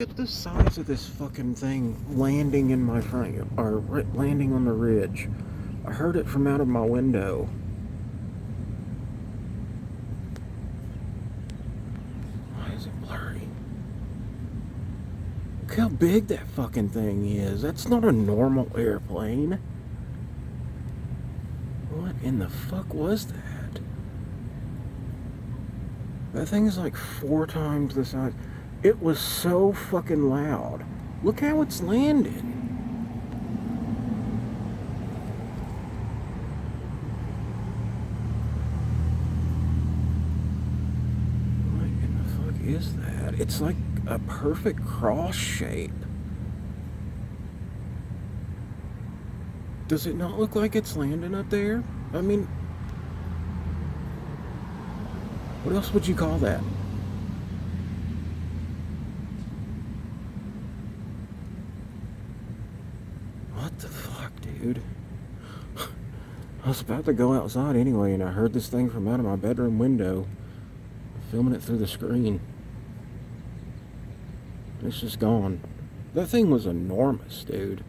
Look at the size of this fucking thing landing in my front, or landing on the ridge. I heard it from out of my window. Why is it blurry? Look how big that fucking thing is. That's not a normal airplane. What in the fuck was that? That thing is like 4 times the size. It was so fucking loud. Look how it's landing. What in the fuck is that? It's like a perfect cross shape. Does it not look like it's landing up there? I mean, what else would you call that? What the fuck, dude? I was about to go outside anyway, and I heard this thing from out of my bedroom window, filming it through the screen. It's just gone. That thing was enormous, dude.